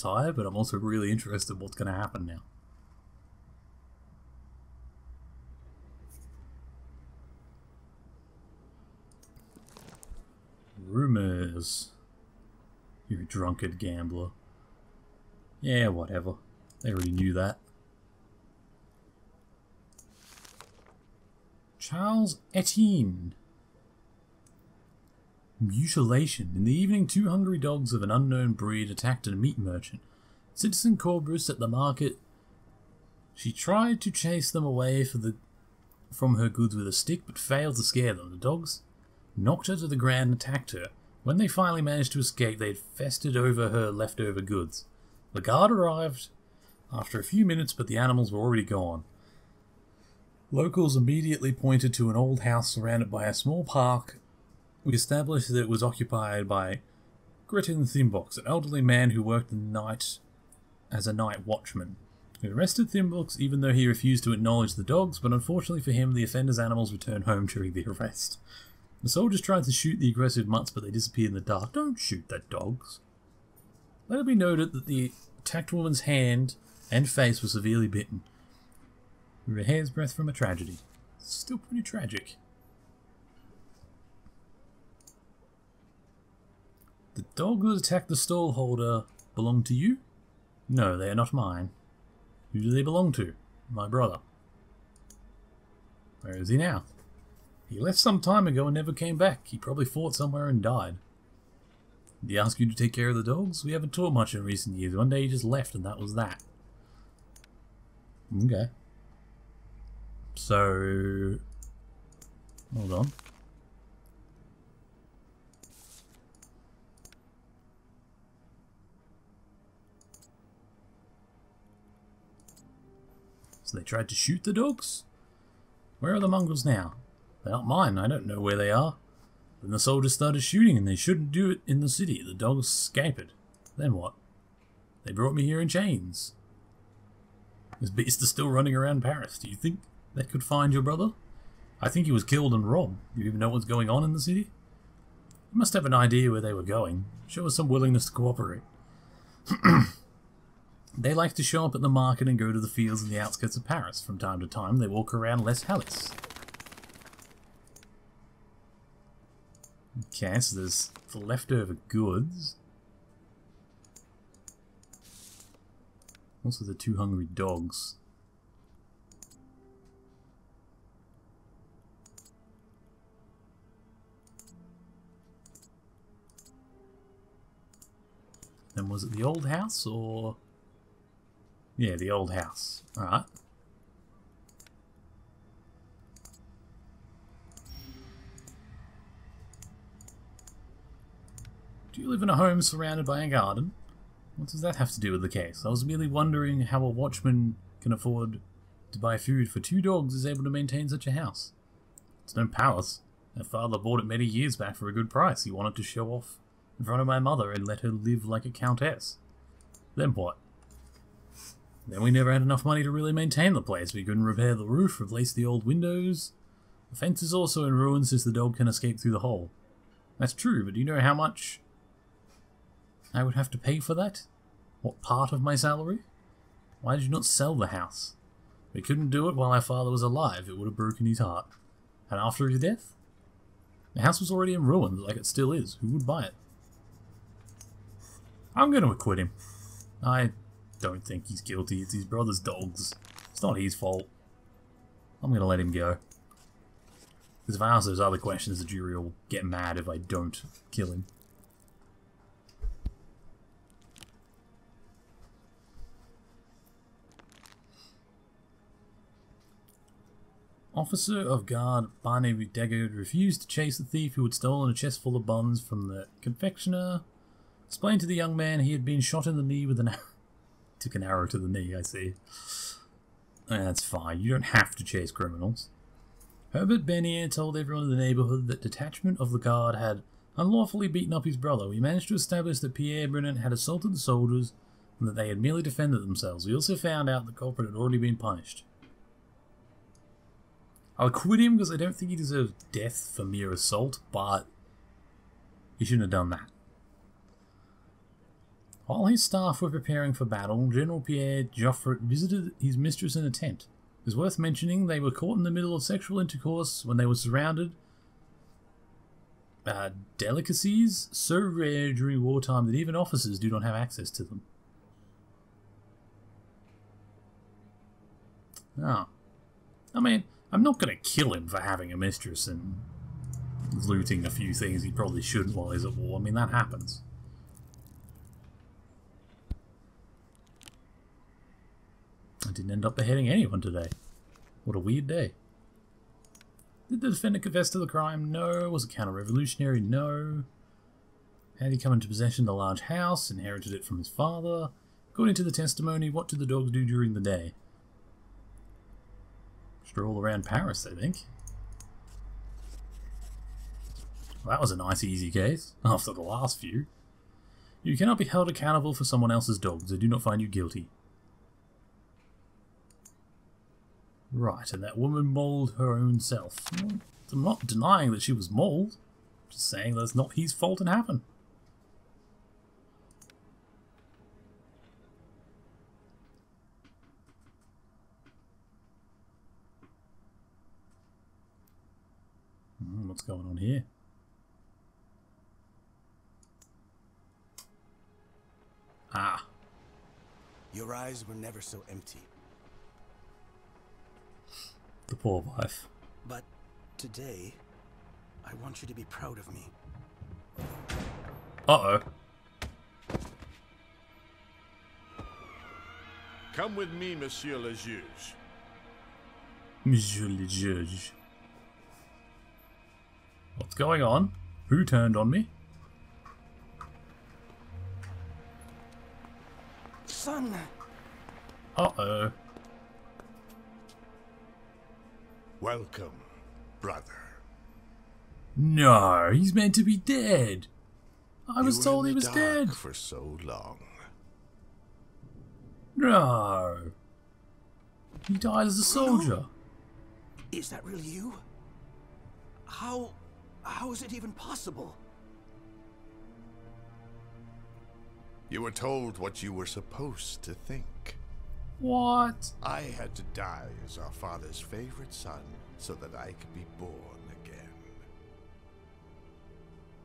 tired, but I'm also really interested in what's going to happen now. Rumors. You drunkard gambler. Yeah, whatever. They already knew that. Charles Etienne. Mutilation. In the evening, 2 hungry dogs of an unknown breed attacked a meat merchant. Citizen Corbrus at the market. She tried to chase them away from her goods with a stick, but failed to scare them. The dogs knocked her to the ground and attacked her. When they finally managed to escape, they had feasted over her leftover goods. The guard arrived after a few minutes, but the animals were already gone. Locals immediately pointed to an old house surrounded by a small park. We established that it was occupied by Gretton Thimbox, an elderly man who worked the night as a night watchman. We arrested Thimbox even though he refused to acknowledge the dogs, but unfortunately for him, the offender's animals returned home during the arrest. The soldiers tried to shoot the aggressive mutts, but they disappeared in the dark. Don't shoot the dogs. Let it be noted that the attacked woman's hand and face were severely bitten. We were a hair's breadth from a tragedy. Still pretty tragic. The dog that attacked the stall holder belong to you? No, they are not mine. Who do they belong to? My brother. Where is he now? He left some time ago and never came back. He probably fought somewhere and died. Did he ask you to take care of the dogs? We haven't taught much in recent years. One day he just left and that was that. Okay. So... hold on. So they tried to shoot the dogs? Where are the mongrels now? They're not mine. I don't know where they are. Then the soldiers started shooting and they shouldn't do it in the city. The dogs escaped. Then what? They brought me here in chains. This beast is still running around Paris. Do you think they could find your brother? I think he was killed and robbed. Do you even know what's going on in the city? You must have an idea where they were going. Show us some willingness to cooperate. They like to show up at the market and go to the fields in the outskirts of Paris. From time to time, they walk around Les Halles. Okay, so there's the leftover goods. Also the 2 hungry dogs. Then was it the old house or... yeah, the old house. Alright. Do you live in a home surrounded by a garden? What does that have to do with the case? I was merely wondering how a watchman can afford to buy food for 2 dogs is able to maintain such a house. It's no palace. My father bought it many years back for a good price. He wanted to show off in front of my mother and let her live like a countess. Then what? Then we never had enough money to really maintain the place. We couldn't repair the roof, replace the old windows. The fence is also in ruins since the dog can escape through the hole. That's true, but do you know how much I would have to pay for that? What part of my salary? Why did you not sell the house? We couldn't do it while our father was alive. It would have broken his heart. And after his death? The house was already in ruins, like it still is. Who would buy it? I'm going to acquit him. I don't think he's guilty. It's his brother's dogs. It's not his fault. I'm going to let him go. Because if I ask those other questions, the jury will get mad if I don't kill him. Officer of Guard Barney Degard refused to chase the thief who had stolen a chest full of buns from the confectioner. Explained to the young man he had been shot in the knee with an arrow. Took an arrow to the knee, I see. That's fine. You don't have to chase criminals. Herbert Bernier told everyone in the neighbourhood that detachment of the guard had unlawfully beaten up his brother. We managed to establish that Pierre Brunet had assaulted the soldiers and that they had merely defended themselves. We also found out the culprit had already been punished. I'll acquit him because I don't think he deserves death for mere assault, but he shouldn't have done that. While his staff were preparing for battle, General Pierre Joffre visited his mistress in a tent. It is worth mentioning they were caught in the middle of sexual intercourse when they were surrounded. Delicacies so rare during wartime that even officers do not have access to them. Oh. I mean, I'm not going to kill him for having a mistress and looting a few things he probably shouldn't while he's at war. I mean, that happens. I didn't end up beheading anyone today. What a weird day. Did the defendant confess to the crime? No. Was it counter-revolutionary? No. How did he come into possession of the large house? Inherited it from his father? According to the testimony, what did the dogs do during the day? Stroll around Paris, I think. Well, that was a nice easy case, after the last few. You cannot be held accountable for someone else's dogs. They do not find you guilty. Right, and that woman mauled her own self. Well, I'm not denying that she was mauled. Just saying that's not his fault it happened. What's going on here? Ah. Your eyes were never so empty. The poor wife. But today, I want you to be proud of me. Uh-oh. Come with me, Monsieur le Juge. Monsieur le Juge. What's going on? Who turned on me? Son! Uh-oh. Welcome, brother. No, he's meant to be dead. I was told he was dead. For so long. No. He died as a soldier. Is that really you? How is it even possible? You were told what you were supposed to think. What? I had to die as our father's favorite son so that I could be born again.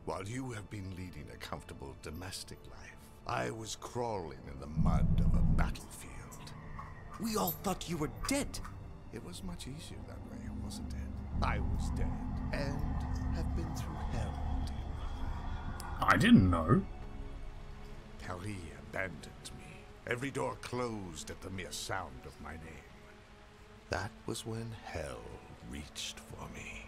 While you have been leading a comfortable domestic life, I was crawling in the mud of a battlefield. We all thought you were dead. It was much easier that way, wasn't it? I was dead and have been through hell, dear brother. I didn't know. Paris abandoned me. Every door closed at the mere sound of my name. That was when hell reached for me.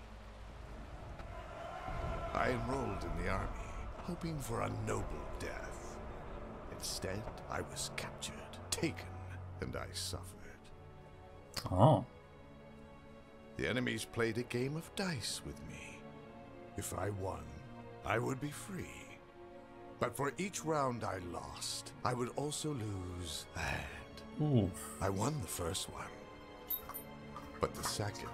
I enrolled in the army, hoping for a noble death. Instead, I was captured, taken, and I suffered. Oh. The enemies played a game of dice with me. If I won, I would be free. But for each round I lost, I would also lose a hand. Oof. I won the first one, but the second...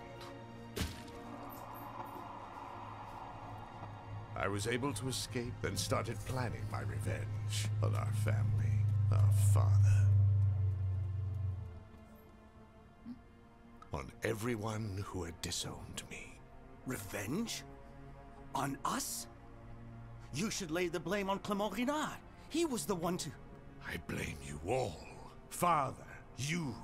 I was able to escape and started planning my revenge on our family, our father. On everyone who had disowned me. Revenge? On us? You should lay the blame on Clément Renard. He was the one to... I blame you all. Father, you,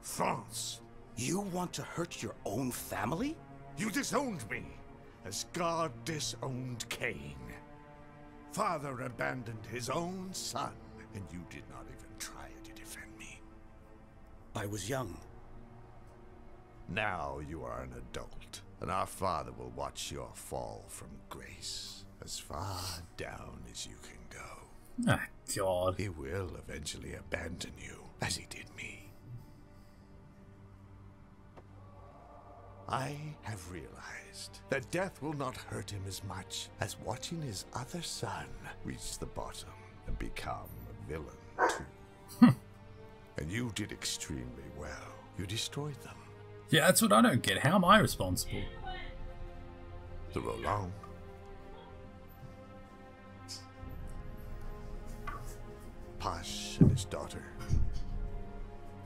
France. You want to hurt your own family? You disowned me, as God disowned Cain. Father abandoned his own son, and you did not even try to defend me. I was young. Now you are an adult, and our father will watch your fall from grace as far down as you can go. Ah, God. He will eventually abandon you, as he did me. I have realized that death will not hurt him as much as watching his other son reach the bottom and become a villain too. And you did extremely well. You destroyed them. Yeah, that's what I don't get. How am I responsible? The Roland. Pash and his daughter.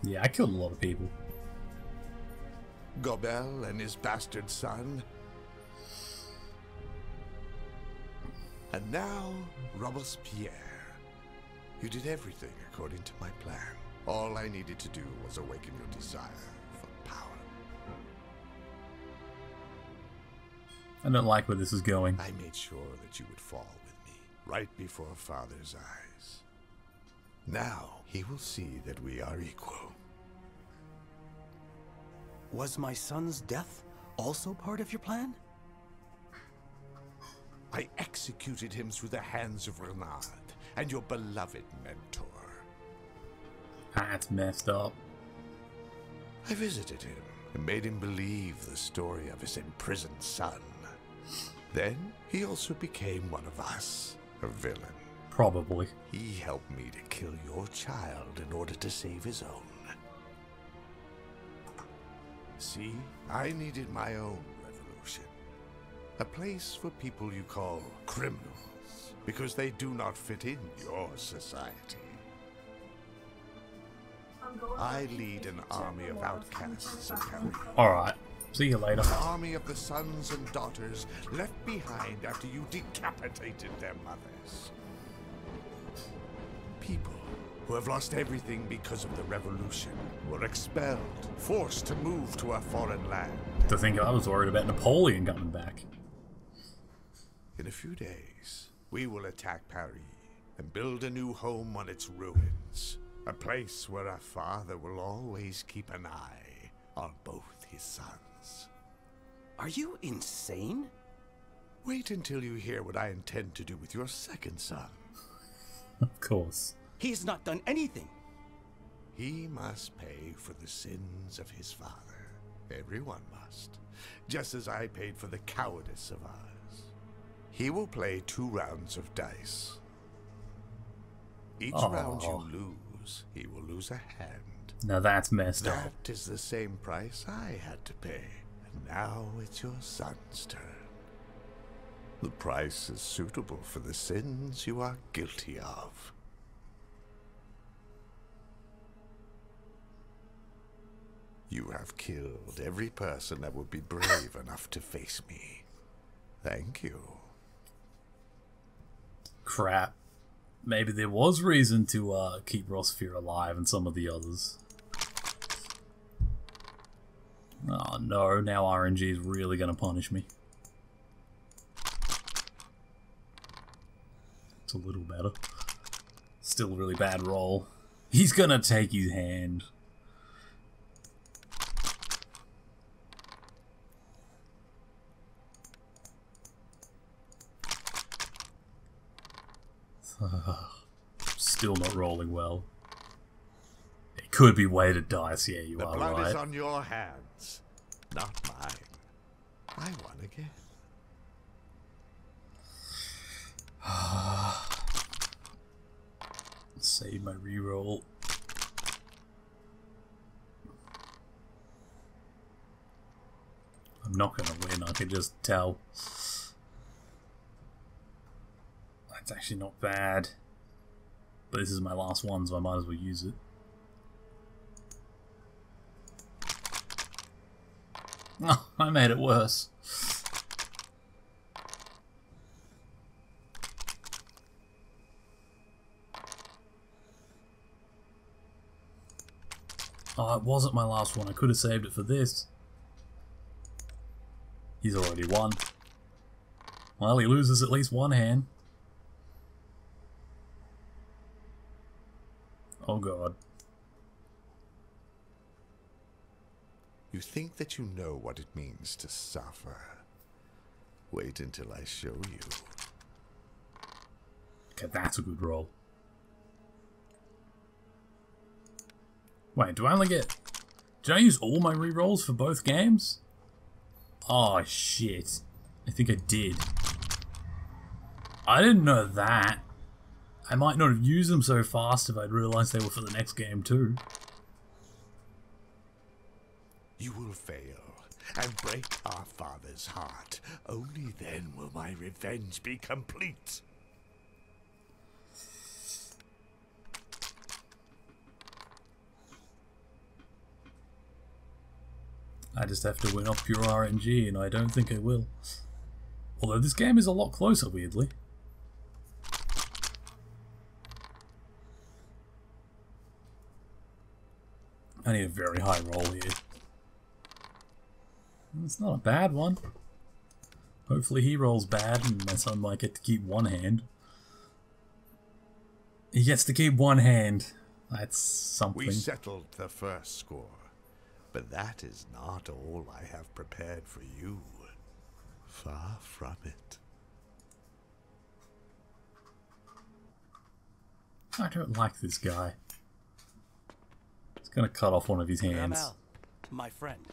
Yeah, I killed a lot of people. Gobel and his bastard son. And now, Robespierre. You did everything according to my plan. All I needed to do was awaken your desire for power. I don't like where this is going. I made sure that you would fall with me, right before Father's eyes. Now, he will see that we are equal. Was my son's death also part of your plan? I executed him through the hands of Renard and your beloved mentor. That's messed up. I visited him and made him believe the story of his imprisoned son. Then he also became one of us, a villain. Probably. He helped me to kill your child in order to save his own. See, I needed my own revolution. A place for people you call criminals, because they do not fit in your society. I lead an army of outcasts of Paris. Alright. See you later. An army of the sons and daughters left behind after you decapitated their mothers. People who have lost everything because of the revolution were expelled, forced to move to a foreign land. To think I was worried about Napoleon coming back. In a few days, we will attack Paris and build a new home on its ruins. A place where a father will always keep an eye on both his sons. Are you insane? Wait until you hear what I intend to do with your second son. Of course. He's not done anything. He must pay for the sins of his father. Everyone must. Just as I paid for the cowardice of ours. He will play 2 rounds of dice. Each round you lose, he will lose a hand. Now that's messed up. That is the same price I had to pay. And now it's your son's turn. The price is suitable for the sins you are guilty of. You have killed every person that would be brave enough to face me. Thank you. Crap. Maybe there was reason to keep Robespierre alive and some of the others. Oh no, now RNG is really going to punish me. It's a little better. Still a really bad roll. He's going to take his hand. Still not rolling well. It could be weighted dice, yeah, you are right. The blood is on your hands, not mine. I won again. Save my reroll. I'm not gonna win, I can just tell. That's actually not bad. But this is my last one, so I might as well use it. Oh, I made it worse. Oh, it wasn't my last one. I could have saved it for this. He's already won. Well, he loses at least one hand. Oh god. You think that you know what it means to suffer. Wait until I show you. Okay, that's a good roll. Wait, do I only get... Did I use all my rerolls for both games? Oh, shit. I think I did. I didn't know that. I might not have used them so fast if I'd realised they were for the next game too. You will fail and break our father's heart. Only then will my revenge be complete. I just have to win off pure RNG, and I don't think I will. Although this game is a lot closer, weirdly. I need a very high roll here. It's not a bad one. Hopefully he rolls bad, and my son might get to keep one hand. He gets to keep one hand. That's something. We settled the first score, but that is not all I have prepared for you. Far from it. I don't like this guy. He's gonna cut off one of his hands. Ramal, my friend.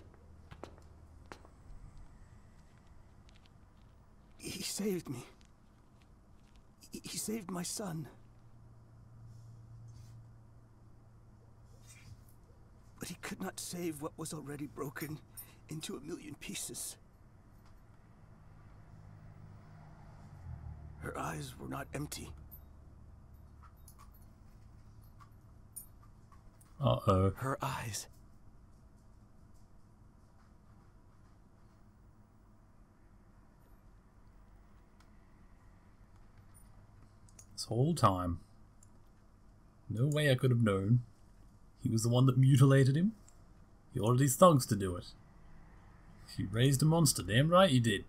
He saved me. He saved my son. But he could not save what was already broken into 1,000,000 pieces. Her eyes were not empty. Uh-oh. Her eyes. This whole time. No way I could have known. He was the one that mutilated him. He ordered his thugs to do it. He raised a monster, damn right he did.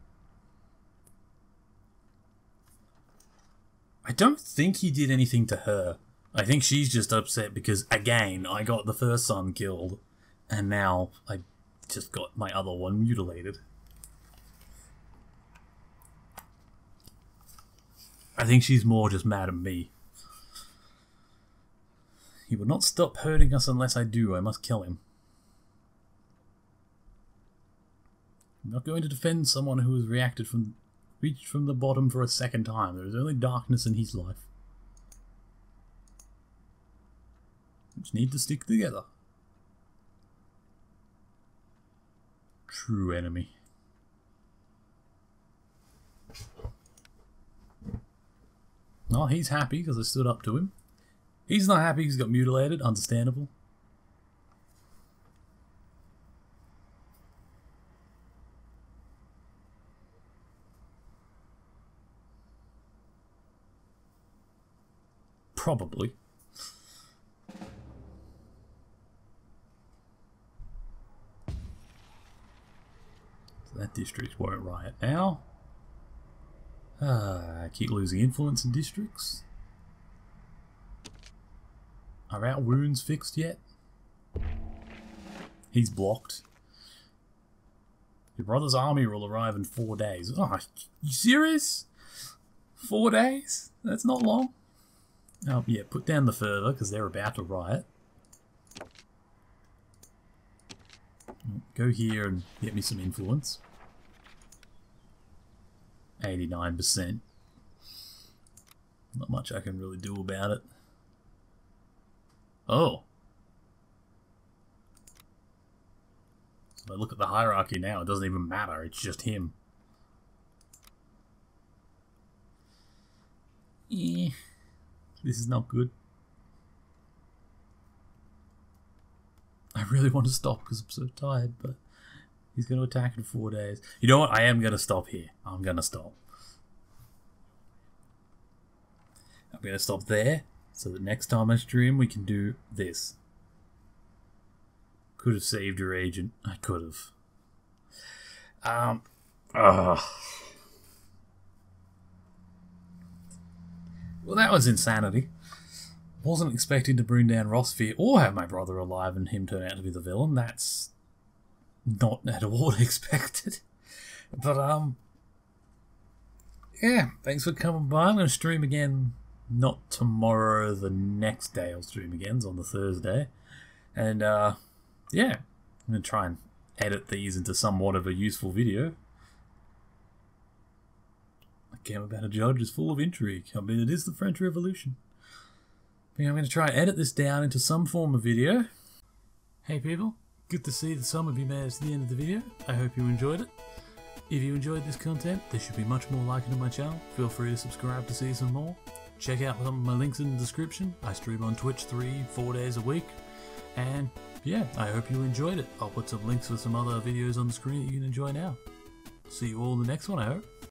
I don't think he did anything to her. I think she's just upset because, again, I got the first son killed, and now I just got my other one mutilated. I think she's more just mad at me. He will not stop hurting us unless I do. I must kill him. I'm not going to defend someone who has reached from the bottom for a second time. There is only darkness in his life. We just need to stick together. True enemy. Oh, he's happy because I stood up to him. He's not happy he's got mutilated. Understandable. Probably. So that district won't riot now. I keep losing influence in districts. Are our wounds fixed yet? He's blocked. Your brother's army will arrive in 4 days. Oh, you serious? 4 days? That's not long. Oh, yeah, put down the fervor because they're about to riot. Go here and get me some influence. 89%. Not much I can really do about it. Oh. So if I look at the hierarchy now, it doesn't even matter. It's just him. Yeah. This is not good. I really want to stop because I'm so tired, but he's going to attack in 4 days. You know what? I am going to stop here. I'm going to stop. I'm going to stop there so that next time I stream we can do this. Could have saved your agent. I could have. Well, that was insanity. Wasn't expecting to bring down Rossphere or have my brother alive and him turn out to be the villain. That's not at all expected. But, yeah, thanks for coming by. I'm going to stream again, not tomorrow, the next day I'll stream again. It's on the Thursday. And, yeah, I'm going to try and edit these into somewhat of a useful video. A game about a judge is full of intrigue. I mean, it is the French Revolution. I'm going to try and edit this down into some form of video. Hey people, good to see that some of you made it to the end of the video. I hope you enjoyed it. If you enjoyed this content, there should be much more like it on my channel. Feel free to subscribe to see some more. Check out some of my links in the description. I stream on Twitch 3-4 days a week. And yeah, I hope you enjoyed it. I'll put some links for some other videos on the screen that you can enjoy now. See you all in the next one, I hope.